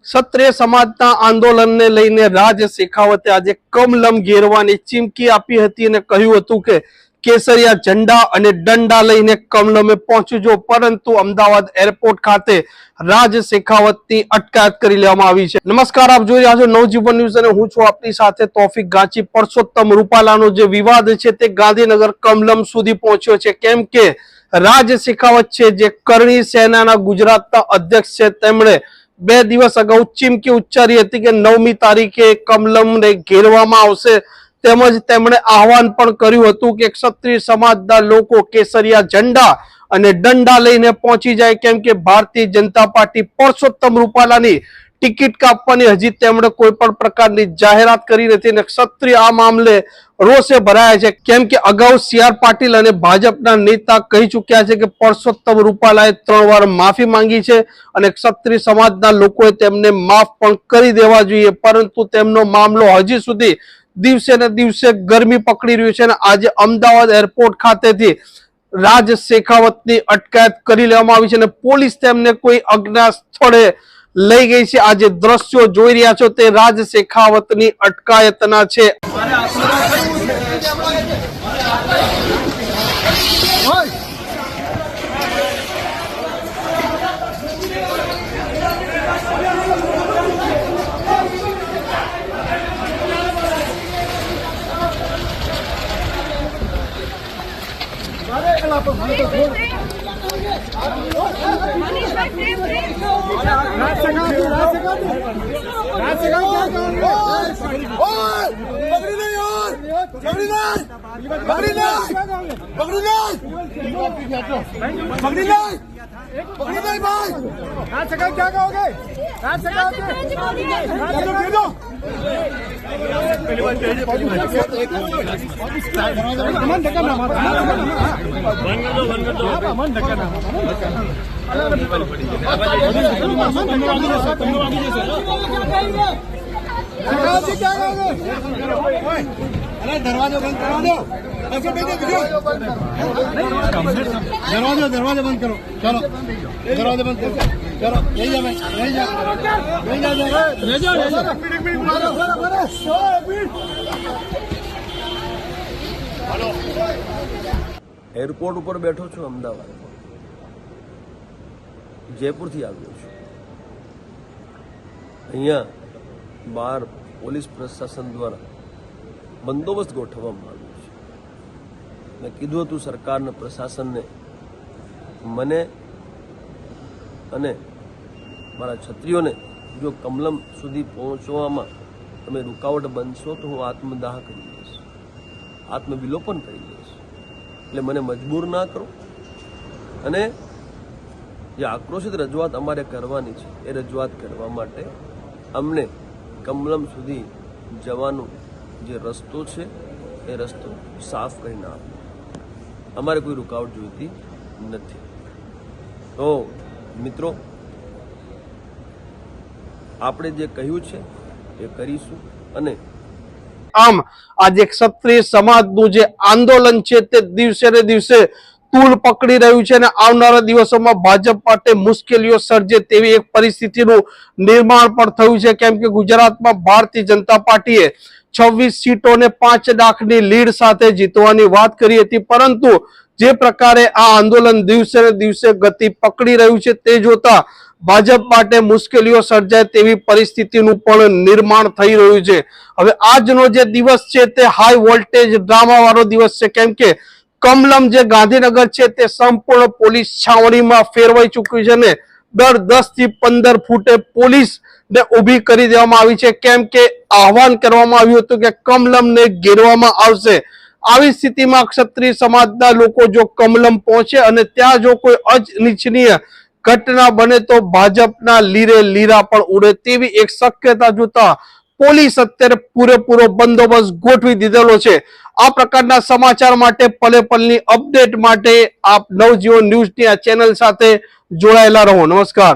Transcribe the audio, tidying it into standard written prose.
ક્ષત્રિય સમાજના આંદોલનને લઈને રાજ શેખાવતે આજે કમલમ ઘેરવાની ચીમકી આપી હતી અને કહ્યું હતું કે કેસરિયા ઝંડા અને દંડા લઈને કમલમે પહોંચજો, પરંતુ અમદાવાદ એરપોર્ટ ખાતે રાજ શેખાવતની અટકાયત કરી લેવામાં આવી છે। નમસ્કાર, આપ જોઈ રહ્યા છો નવજીવન ન્યૂઝ અને હું છું આપની સાથે તોફિક ગાંચી। પરસોત્તમ રૂપાલાનો જે વિવાદ છે તે ગાંધીનગર કમલમ સુધી પહોંચ્યો છે, કેમ કે રાજ શેખાવત છે જે કરણી સેનાના ગુજરાતના અધ્યક્ષ છે, તેમણે 2 દિવસ અગાઉ ચીમકી ઉચ્ચારી હતી કે 9મી તારીખે કમલમને ઘેરવામાં આવશે। તેમજ તેમણે આહવાન પણ કર્યું હતું કે ક્ષત્રિય સમાજના લોકો કેસરિયા ઝંડા અને દંડા લઈને પહોંચી જાય, કેમ કે ભારતીય જનતા પાર્ટી પરસોત્તમ રૂપાલાની ટિકિટ કાપવાની હજી તેમણે કોઈ પણ પ્રકારની જાહેરાત કરી નથી અને ક્ષત્રિય આ મામલે રોષે ભરાયા છે, કેમ કે અગાઉ CR પાટીલ અને ભાજપના નેતા કહી ચૂક્યા છે કે પરસોત્તમ રૂપાલાએ 3 વાર માફી માંગી છે અને ક્ષત્રિય સમાજના લોકોએ તેમને માફ પણ કરી દેવા જોઈએ, પરંતુ તેમનો મામલો હજી સુધી દિવસે ને દિવસે ગરમી પકડી રહ્યું છે અને આજે અમદાવાદ એરપોર્ટ ખાતેથી રાજ શેખાવતની અટકાયત કરી લેવામાં આવી છે અને પોલીસ તેમને કોઈ અજ્ઞાત સ્થળે લઈ ગઈ છે। આજે દ્રશ્યો જોઈ રહ્યા છો તે રાજ શેખાવતની અટકાયતના છે। दरवाजा बंद करा दो, दरवाजा बंद करो, चलो दरवाजा बंद करो, चलो यही एरपोर्ट पर बैठो छो अमदावाद जयपुर थी आव्यो छो। अहींया बार पोलीस प्रशासन द्वारा बंदोबस्त गोठवવામાં આવ્યો છે। મેં કીધું હતું સરકારને, પ્રશાસનને, મને અને મારા ક્ષત્રિયોને જો કમલમ સુધી પહોંચવામાં તમે રૂકાવટ બનશો તો હું આત્મદાહ કરી દઈશ, આત્મવિલોપન કરી દઈશ। એટલે મને મજબૂર ના કરો અને જે આક્રોશિત રજૂઆત અમારે કરવાની છે એ રજૂઆત કરવા માટે અમને કમલમ સુધી જવાનો જે રસ્તો છે એ રસ્તો સાફ કરીને આપો, અમારે કોઈ રૂકાવટ જોઈતી નથી। તો મિત્રો, આપણે જે કહ્યું છે એ કરીશું અને આમ આજે ક્ષત્રિય સમાજનું જે આંદોલન છે તે દિવસે ને દિવસે તૂલ પકડી રહ્યું છે અને આવનારા દિવસોમાં ભાજપ માટે મુશ્કેલીઓ સર્જે તેવી એક પરિસ્થિતિનું નિર્માણ પણ થયું છે, કેમ કે ગુજરાતમાં ભારતીય જનતા પાર્ટીએ 26 સીટોને 5 લાખની લીડ સાથે જીતવાની વાત કરી હતી, પરંતુ જે પ્રકારે આ આંદોલન દિવસે ને દિવસે ગતિ પકડી રહ્યું છે તે જોતા ભાજપ માટે મુશ્કેલીઓ સર્જાય તેવી પરિસ્થિતિનું પણ નિર્માણ થઈ રહ્યું છે। હવે આજનો જે દિવસ છે તે હાઈ વોલ્ટેજ ડ્રામા વાળો દિવસ છે, કેમ કે કમલમ જે ગાંધીનગર છે તે સંપૂર્ણ પોલીસ છાવણીમાં ફેરવાઈ ચૂક્યું છે ને દર 10 થી 15 ફૂટે પોલીસ ને ઊભી કરી દેવામાં આવી છે, કેમ કે આહવાન કરવામાં આવ્યું હતું કે કમલમને ઘેરવામાં આવશે। આવી સ્થિતિમાં ક્ષત્રિય સમાજના લોકો જો કમલમ પહોંચે અને ત્યાં જો કોઈ અનિચ્છનીય ઘટના બને તો ભાજપના લીરે લીરા પણ ઉડે તેવી એક શક્યતા જોતા પોલીસ અત્યારે પૂરેપૂરો બંદોબસ્ત ગોઠવી દીધેલો છે। આ પ્રકારના સમાચાર માટે પલે પલની અપડેટ માટે આપ નવજીવન ન્યૂઝની આ ચેનલ સાથે જોડાયેલા રહો। નમસ્કાર।